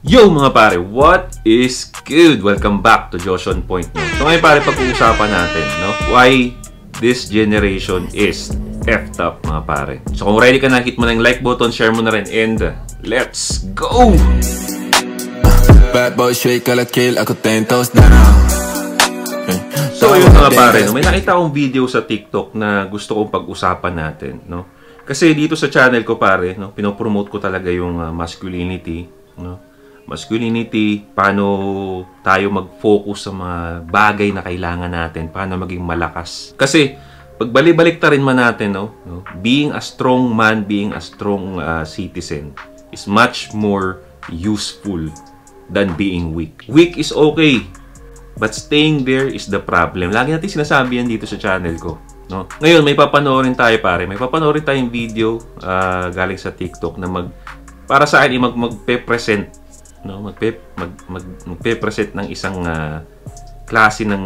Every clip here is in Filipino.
Yo mga pare, what is good? Welcome back to Josh on Point. So ngayon pare, pag-uusapan natin, no? Why this generation is effed up mga pare. So kung ready ka na, hit mo na yung like button, share mo na rin, and let's go! Bad boy straight kala kill, ako 10 na. So yun mga pare, no? May nakita akong video sa TikTok na gusto kong pag-usapan natin, no? Kasi dito sa channel ko pare, no, pinopromote ko talaga yung masculinity, no? Masculinity, paano tayo mag-focus sa mga bagay na kailangan natin, paano maging malakas. Kasi, pag balik ta rin man natin, no, being a strong man, being a strong citizen is much more useful than being weak. Weak is okay, but staying there is the problem. Lagi natin sinasabi yan dito sa channel ko. No? Ngayon, may papanoorin tayo pare. May papanoorin tayong video galing sa TikTok na para sa akin, magpe-present, no, magpe-present ng isang klase ng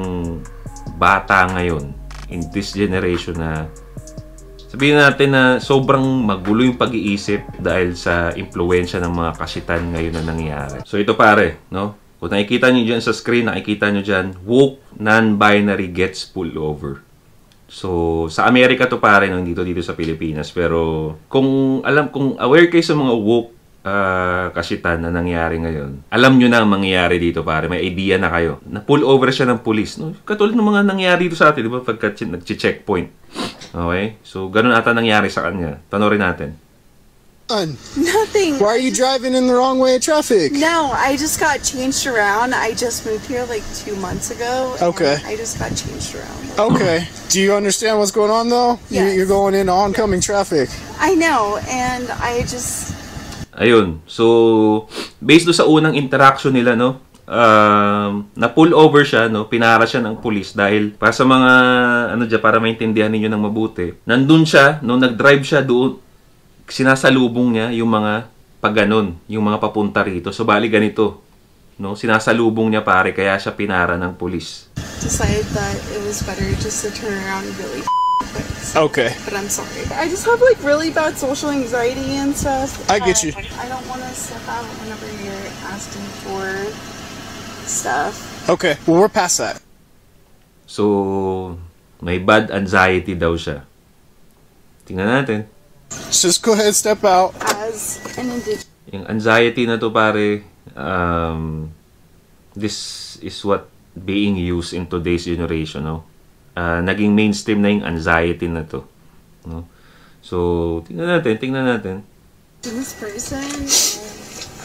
bata ngayon in this generation na sabihin natin na sobrang magulo yung pag-iisip dahil sa impluwensya ng mga kasitan ngayon na nangyayari. So ito pare, no? Kung nakikita nyo dyan sa screen, nakikita nyo dyan, woke non-binary gets pulled over. So, sa Amerika to pare, no? Dito sa Pilipinas. Pero, kung aware kayo sa mga woke kasitan na nangyari ngayon, alam nyo na ang mangyayari dito pare, may idea na kayo. Na-pull over siya ng police. No? Katulad ng mga nangyari dito sa atin, di ba? Pagka nag-checkpoint. Okay? So, ganun ata nangyari sa kanya. Panoorin natin. Nothing. Why are you driving in the wrong way of traffic? No, I just got changed around. I just moved here like 2 months ago. Okay. I just got changed around. Okay. Do you understand what's going on though? Yes. You're going into oncoming traffic. I know, and I just... Ayun. So, based do sa unang interaction nila, no? Na-pull over siya, no? Pinara siya ng pulis dahil para sa mga, para maintindihan ninyo ng mabuti. Nandun siya, no? Nag-drive siya doon. Sinasalubong niya yung mga pagganon, yung mga papunta rito. So, bali ganito, no? Sinasalubong niya pare, kaya siya pinara ng pulis. Decided that it was better just to turn around and really quick. Okay. But I'm sorry. I just have like really bad social anxiety and stuff. I get you. I don't want to step out whenever you're asking for stuff. Okay. Well, we're past that. So, may bad anxiety daw siya. Tingnan natin. Just go ahead, step out. As an indigenous. Yung anxiety na to pare, this is what being used in today's generation, no? Naging mainstream na yung anxiety na to, no? So, tingnan natin. This person.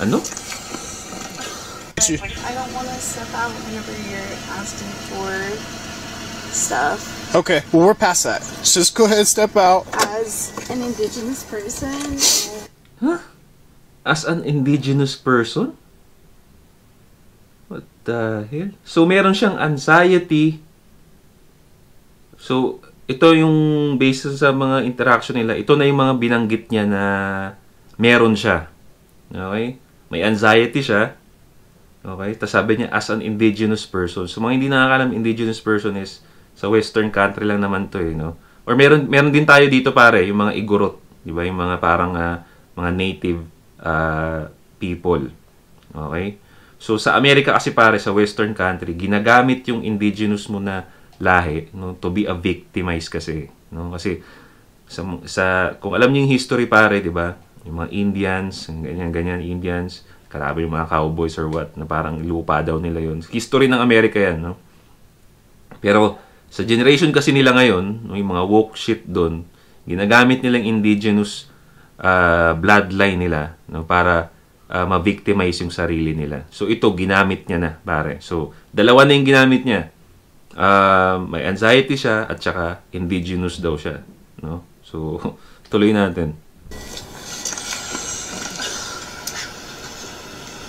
Ano? I don't want to step out whenever you're asking for stuff. Okay. Well, we're past that. Just go ahead, step out. As an indigenous person. Huh? As an indigenous person? What the hell? So, meron siyang anxiety. So, ito yung basis sa mga interaction nila. Ito na yung mga binanggit niya na meron siya. Okay? May anxiety siya. Okay? Tapos sabi niya, as an indigenous person. So, mga hindi nakakalam, indigenous person is sa western country lang naman to, no? Or meron din tayo dito pare, yung mga Igorot. Di ba? Yung mga parang mga native people. Okay? So, sa Amerika kasi pare, sa western country, ginagamit yung indigenous mo na lahi, no, to be a victimized kasi, no? Kasi kung alam niyo yung history pare, 'di ba? Yung mga Indians, ganyan Indians, kalaban yung mga cowboys or what, na parang lupa daw nila 'yon. History ng Amerika 'yan, no? Pero sa generation kasi nila ngayon, no, yung mga woke shit doon, ginagamit nilang indigenous bloodline nila, no, para ma-victimize yung sarili nila. So ito ginamit niya na pare. So dalawa na yung ginamit niya. May anxiety siya at saka indigenous daw siya, no? So, tuloy natin.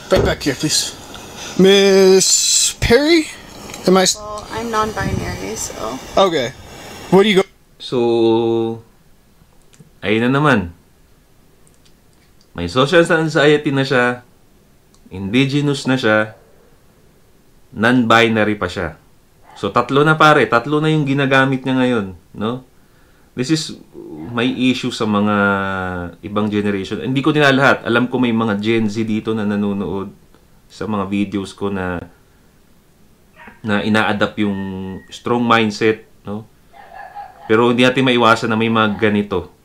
Right back here, please. Miss Perry? Well, I'm non-binary, so... Okay. Where do you go? So, ayun na naman. May social anxiety na siya, indigenous na siya, non-binary pa siya. So, tatlo na yung ginagamit niya ngayon, no? This is may issue sa mga ibang generation. Hindi ko nila lahat. Alam ko may mga Gen Z dito na nanonood. sa mga videos ko na ina-adapt yung strong mindset, no? Pero hindi natin maiwasan na may mga ganito.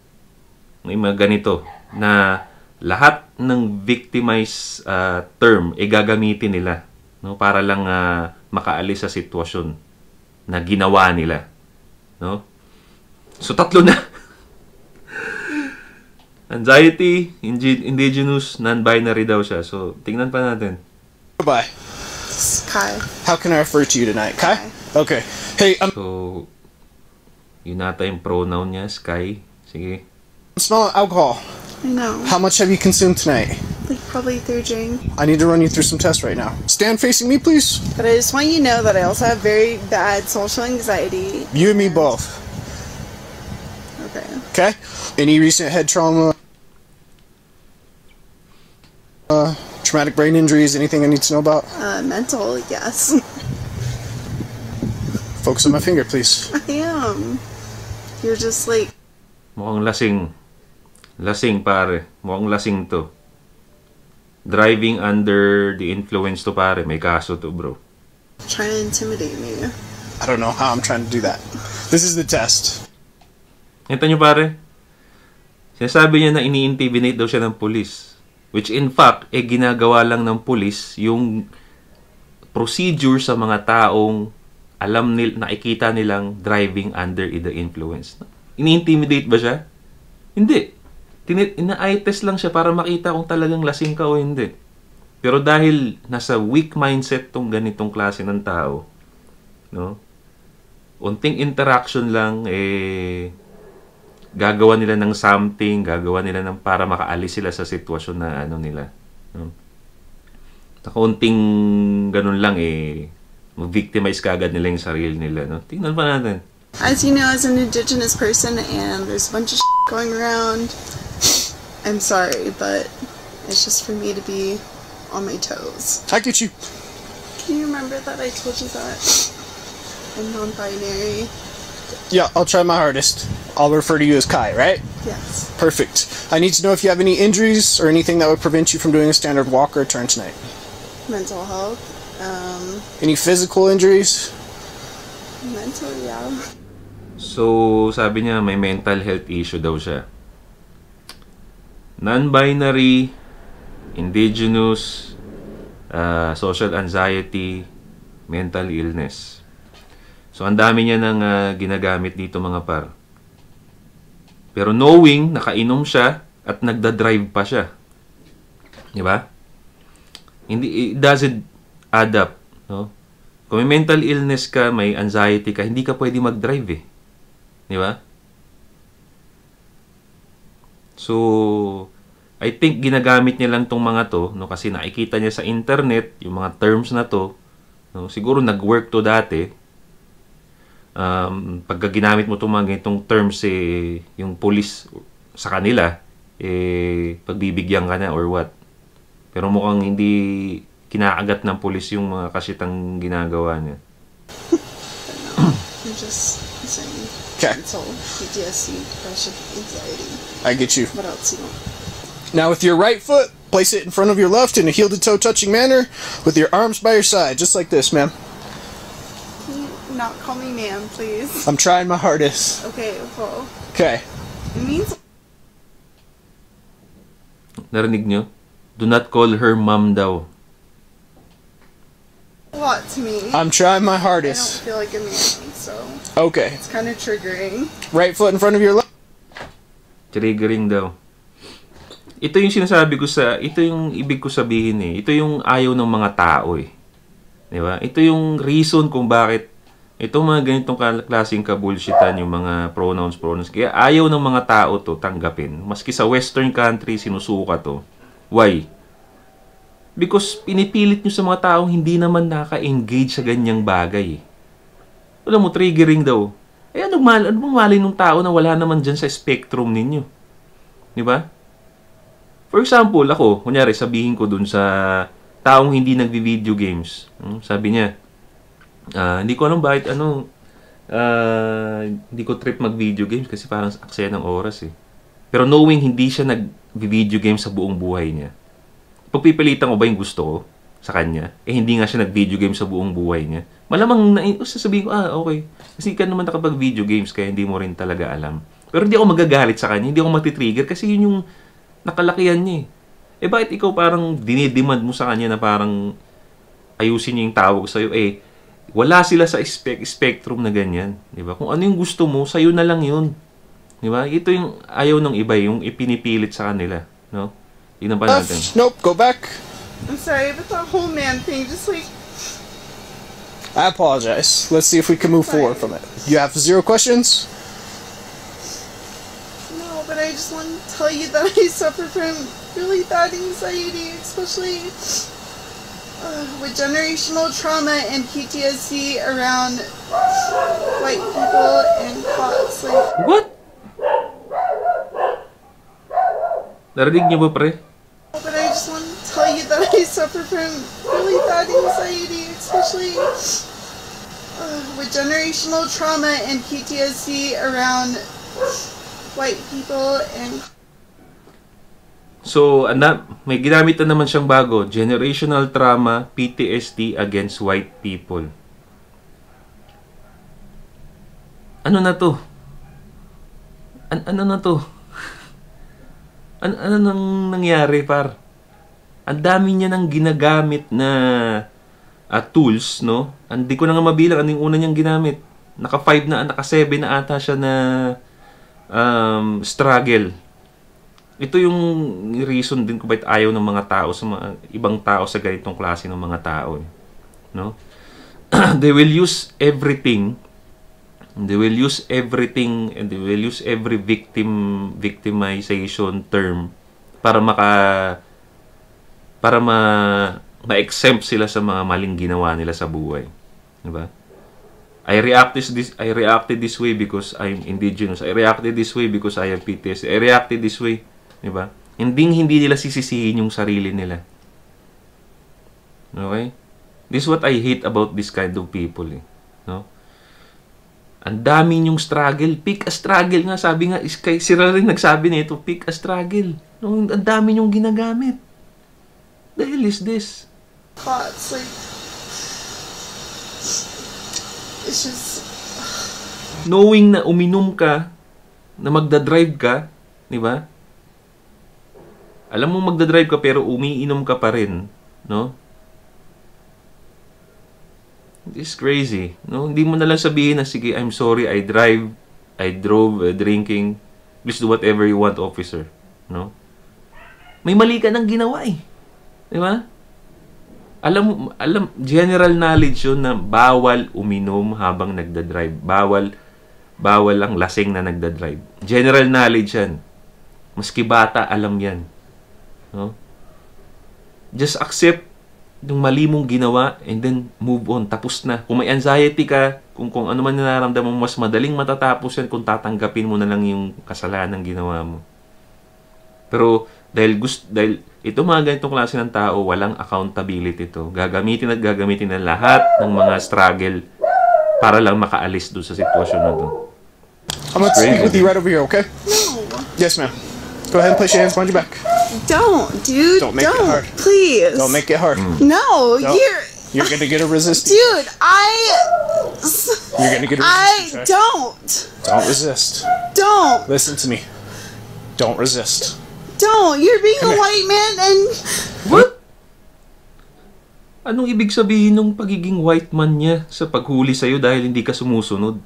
May mga ganito na lahat ng victimized term gagamitin nila, no, para lang makaalis sa sitwasyon na ginawa nila, no? So tatlo na. Anxiety, indigenous, non-binary daw siya. So tingnan pa natin. Goodbye. Kai. How can I refer to you tonight? Kai? Okay. Hey, I'm So yun nata yung pronoun niya, Sky. Sige. smelling alcohol. I know. How much have you consumed tonight? Like probably through drink. I need to run you through some tests right now. Stand facing me, please. But I just want you to know that I also have very bad social anxiety. You and me both. Okay. Okay? Any recent head trauma? Traumatic brain injuries? Anything I need to know about? Mental, yes. Focus on my finger, please. I am. You're just like, Mukhang lasing. Lasing, pare. Mukhang lasing to. Driving under the influence to, pare. May kaso to, bro. trying to intimidate me. I don't know how I'm trying to do that. This is the test. Ito nyo, pare. Sinasabi niya na ini-intimidate daw siya ng pulis. Which in fact, ginagawa lang ng pulis yung procedure sa mga taong nakikita nilang driving under the influence. Ini-intimidate ba siya? Hindi. Ina-eye test lang siya para makita kung talagang lasing ka o hindi. Pero dahil nasa weak mindset tong ganitong klase ng tao, no? Unting interaction lang, gagawa nila ng something, gagawa nila ng para makaalis sila sa sitwasyon na ano nila. No? Kaunting ganun lang, mag-victimize kagad nila yung sarili nila. No? Tingnan pa natin. As you know, as an indigenous person, and there's a bunch of going around, I'm sorry, but it's just for me to be on my toes. I get you. Can you remember that I told you that I'm non-binary? Yeah, I'll try my hardest. I'll refer to you as Kai, right? Yes. Perfect. I need to know if you have any injuries or anything that would prevent you from doing a standard walk or turn tonight. Mental health. Any physical injuries? Mental, yeah. So, sabi niya may mental health issue daw siya. Non-binary, indigenous, social anxiety, mental illness. So, ang dami niya nang ginagamit dito mga par. Pero knowing, nakainom siya at nagda-drive pa siya. Di ba? It doesn't add up. No? Kung may mental illness ka, may anxiety ka, hindi ka pwede mag-drive eh. Di ba? So, I think ginagamit niya lang tong mga to, no, kasi nakikita niya sa internet yung mga terms na to, no, siguro nag-work to dati. Pagka ginamit mo itong mga ganitong terms, yung police sa kanila, pagbibigyan ka na or what. Pero mukhang hindi kinaagat ng police yung mga kasitang ginagawa niya. I'm just saying. Okay. Mental, PTSD, depression, anxiety. I get you. What else you want? Now with your right foot, place it in front of your left in a heel-to-toe touching manner with your arms by your side, just like this, ma'am. Can you not call me ma'am, please? I'm trying my hardest. Okay, well, Okay. it means Narinig nyo? Do not call her mom daw. a lot to me. I'm trying my I don't hardest. feel like a man, so Okay. it's kind of triggering. Right foot in front of your left. Triggering daw. Ito yung sinasabi ko ito yung ibig ko sabihin eh. Ito yung ayaw ng mga tao eh. Di ba? Ito yung reason kung bakit itong mga ganitong klaseng kabulshitan, yung mga pronouns. Kaya ayaw ng mga tao to tanggapin. Maski sa Western country, sinusuka to. Why? Because pinipilit nyo sa mga taong hindi naman naka-engage sa ganyang bagay. Alam mo, triggering daw. Ano bang mali ng tao na wala naman dyan sa spectrum ninyo? Di ba? For example, ako, kunyari, sabihin ko dun sa taong hindi nagvi-video games. Sabi niya, hindi ko alam bakit, hindi ko trip mag-video games kasi parang aksaya ng oras eh. Pero knowing hindi siya nag-video games sa buong buhay niya, pagpipilitan ko ba yung gusto ko? sa kanya. Eh, hindi nga siya nag-video game sa buong buhay niya. Malamang sasabihin ko, okay. Kasi ka naman nakapag-video games, kaya hindi mo rin talaga alam. Pero hindi ako magagalit sa kanya, hindi ako matitrigger, kasi yun yung nakalakihan niya eh. Bakit ikaw parang dinidemand mo sa kanya na parang ayusin niya yung tawag sa'yo? Eh, wala sila sa spectrum na ganyan. Diba? Kung ano yung gusto mo, sa'yo na lang yun. Diba? Ito yung ayaw ng iba, yung ipinipilit sa kanila. No? Tingnan pa natin. Nope, go back. I'm sorry, but the whole man thing just like... I apologize. Let's see if we can move forward from it. You have 0 questions? No, but I just want to tell you that I suffer from really bad anxiety, especially with generational trauma and PTSD around white people and cops. Like, what? Narinig niyo ba, pre? but I just want to tell you that I suffer from really bad anxiety, especially with generational trauma and PTSD around white people and... So, may ginamit na naman siyang bago. Generational trauma, PTSD against white people. Ano na to? Ano na to? Ano nang nangyari, par? Ang dami niya nang ginagamit na tools, no? Hindi ko na nga mabilang ano yung una niyang ginamit. Naka-5 na, naka-7 na ata siya na struggle. Ito yung reason din ko bakit ayaw ng mga tao sa mga ibang tao sa ganitong klase ng mga tao, no? They will use everything. They will use everything and they will use every victimization term para ma-exempt sila sa mga maling ginawa nila sa buhay. Diba? I reacted this way because I'm indigenous. I reacted this way because I have PTSD. I reacted this way. Diba? Hindi nila sisisihin yung sarili nila. Okay? This is what I hate about this kind of people. No? Ang dami yung struggle. Pick a struggle nga. Sabi nga, sila rin nagsabi nito, pick a struggle. No? Ang dami yung ginagamit. The hell is this? Thoughts, like... It's just... Knowing na uminom ka, na magdadrive ka, di ba? Alam mo magdadrive ka pero umiinom ka pa rin, no? This is crazy, no? Hindi mo na lang sabihin na, sige, I'm sorry, I drove drinking. Please do whatever you want, officer, no? May mali ka nang ginawa eh. Di ba? Alam, general knowledge yun na bawal uminom habang nagdadrive. Bawal ang lasing na nagdadrive. General knowledge yan. Maski bata, alam yan. No? Just accept yung mali mong ginawa and then move on. Tapos na. Kung may anxiety ka, kung ano man nararamdaman mo, mas madaling matatapos yan kung tatanggapin mo na lang yung kasalanan ginawa mo. Pero dahil ito mga ganitong klase ng tao, walang accountability to. Gagamitin na lahat ng mga struggle para lang makaalis doon sa sitwasyon na doon. I'm gonna speak with you right over here, okay? No. Yes, ma'am. Go ahead and place your hands behind your back. Don't, dude. Don't make it hard. Please. Don't make it hard. No, Don't. You're gonna get a resistance. Dude, You're gonna get a resistance. Don't resist. Don't. Listen to me. Don't resist. Don't. You're being a white man and... What? Anong ibig sabihin ng pagiging white man niya sa paghuli sa'yo dahil hindi ka sumusunod?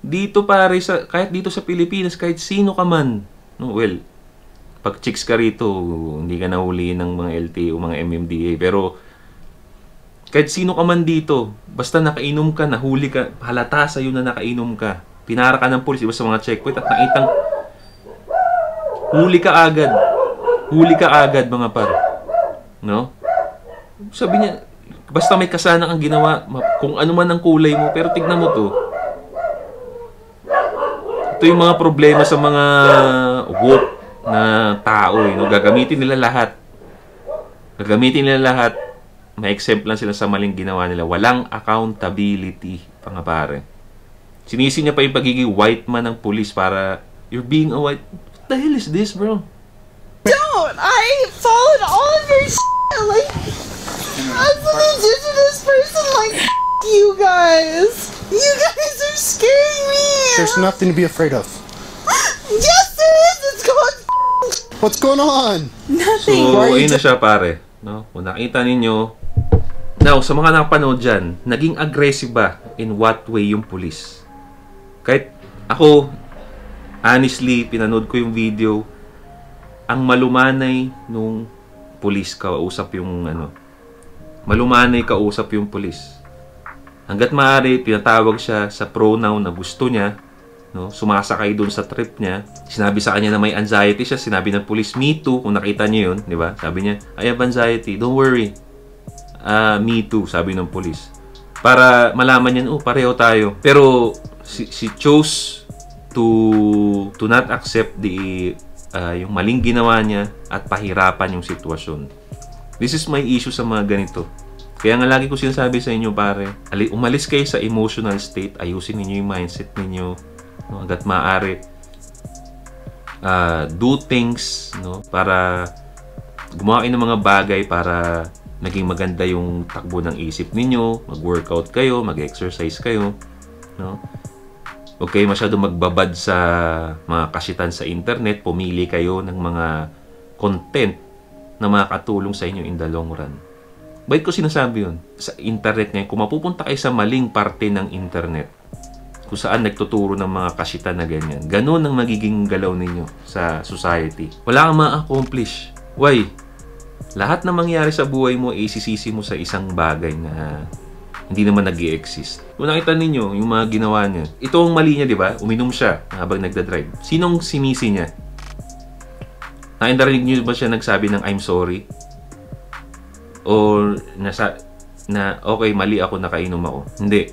Dito pare, kahit dito sa Pilipinas, kahit sino ka man, no, well, pag chicks ka rito, hindi ka nahuliin ng mga LTO, mga MMDA, pero kahit sino ka man dito, basta nakainom ka, nahuli ka, halata sa'yo na nakainom ka, pinara ka ng pulis, iba sa mga checkpoint, at nakitang huli ka agad mga par, no? Sabi niya, basta may kasalanan kang ginawa, kung ano man ang kulay mo, pero tignan mo to. Ito yung mga problema sa mga woke na tao, no? Gagamitin nila lahat. Ma-exempt lang sila sa maling ginawa nila. Walang accountability, mga pare. Sinisi niya pa yung pagiging white man ng police para you're being a white... What the hell is this, bro? Don't! I followed all of your shit, like... As an indigenous person, like, you guys. You guys are scaring me. There's nothing to be afraid of. Yes, there is. It's called. What's going on? Nothing. So, ayun na siya pare. No? Kung nakita ninyo, now, sa mga nakapanood dyan, naging aggressive ba in what way yung pulis? Kahit ako, honestly, pinanood ko yung video, ang malumanay nung pulis kausap yung malumanay kausap yung pulis. Hanggat maaari, pinatawag siya sa pronoun na gusto niya, no? Sumasakay doon sa trip niya. Sinabi sa kanya na may anxiety siya. Sinabi ng pulis, me too. Kung nakita niyo yun, di ba? Sabi niya, I have anxiety. Don't worry. Me too, sabi ng pulis. Para malaman niya, oh, pareho tayo. Pero she chose to not accept yung maling ginawa niya at pahirapan yung sitwasyon. This is my issue sa mga ganito. Kaya nga lagi ko sinasabi sa inyo, pare, umalis kayo sa emotional state, ayusin niyo yung mindset niyo, no, hangga't maaari. Do things, no, para gumawa kayo ng mga bagay para maging maganda yung takbo ng isip ninyo, mag-workout kayo, mag-exercise kayo, no? Huwag kayo masyado magbabad sa mga kasitan sa internet, pumili kayo ng mga content na makakatulong sa inyo in the long run. Bakit ko sinasabi yun? Sa internet ngayon, kung mapupunta kayo sa maling parte ng internet, kung saan nagtuturo ng mga kasitan na ganyan, ganun ang magiging galaw ninyo sa society. Wala kang ma-accomplish. Why? Lahat na mangyari sa buhay mo, isisisi mo sa isang bagay na hindi naman nag-i-exist. Kung nakita ninyo yung mga ginawa niya, ito ang mali niya, di ba? Uminom siya habang nagdadrive. Sinong sinisi niya? Narinig niyo ba siya nagsabi ng I'm sorry? O okay, mali ako, nakainom ako? Hindi.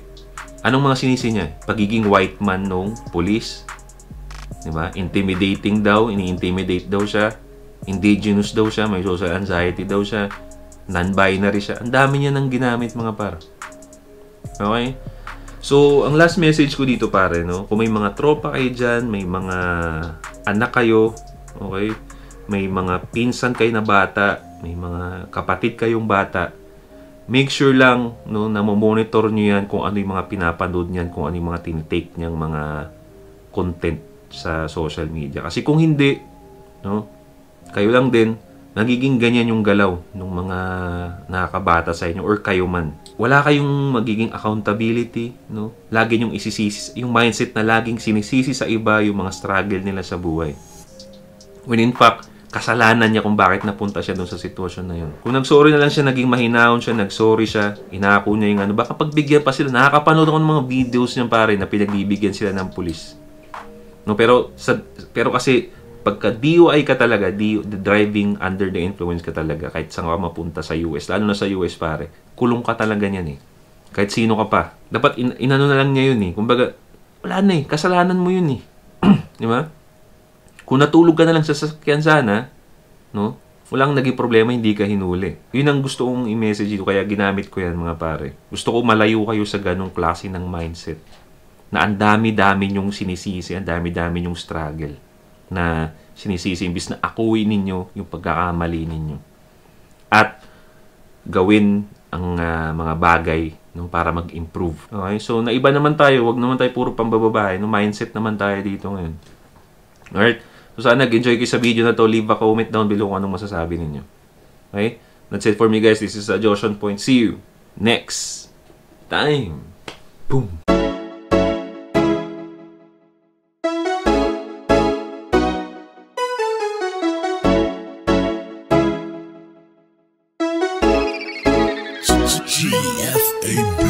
Anong mga sinisi niya? Pagiging white man nung police? Diba? Intimidating daw, ini-intimidate daw siya. Indigenous daw siya, may social anxiety daw siya. Non-binary siya. Ang dami niya nang ginamit, mga par. Okay? So, ang last message ko dito, pare, no? Kung may mga tropa kayo dyan, may mga anak kayo, okay? May mga pinsan kayo na bata, may mga kapatid kayong bata, make sure lang, no, na monitor nyo yan kung ano yung mga pinapanood niyan, kung ano yung mga tinitake niyang mga content sa social media. Kasi kung hindi, no, kayo lang din, nagiging ganyan yung galaw ng mga nakakabata sa inyo or kayo man. Wala kayong magiging accountability, no? Lagi yung isisisi, yung mindset na laging sinisisi sa iba yung mga struggle nila sa buhay. When in fact, kasalanan niya kung bakit napunta siya doon sa sitwasyon na yun. Kung nagsorry na lang siya, naging mahinaon siya, nagsorry siya, inako niya yung baka pagbigyan pa sila. Nakakapanood ako ng mga videos niya, pare, na pinagbibigyan sila ng pulis. No, pero kasi pagka DUI ka talaga, driving under the influence ka talaga, kahit saan ka mapunta sa US, lalo na sa US, pare, kulong ka talaga niyan eh. Kahit sino ka pa. Dapat inano na lang niya yun eh. Kumbaga, wala na eh, kasalanan mo yun eh. Di ba? Kung natulog ka na lang sa sasakyan sana, no? Walang naging problema, hindi ka hinuli. Yun ang gusto kong i-message dito, kaya ginamit ko yan, mga pare. Gusto ko malayo kayo sa ganong klase ng mindset. Na ang dami-dami nyong sinisisi, ang dami-dami nyong struggle. Na sinisisi, imbis na akuin ninyo yung pagkakamali ninyo. At gawin ang mga bagay, no, para mag-improve. Okay? So, naiba naman tayo. Huwag naman tayo puro pambababae. No? Mindset naman tayo dito ngayon. Alright? So, sana nag-enjoy kayo sa video na to. Leave a comment down below kung anong masasabi ninyo. Okay? That's it for me, guys. This is Josh on Point. See you next time. Boom! GFAB.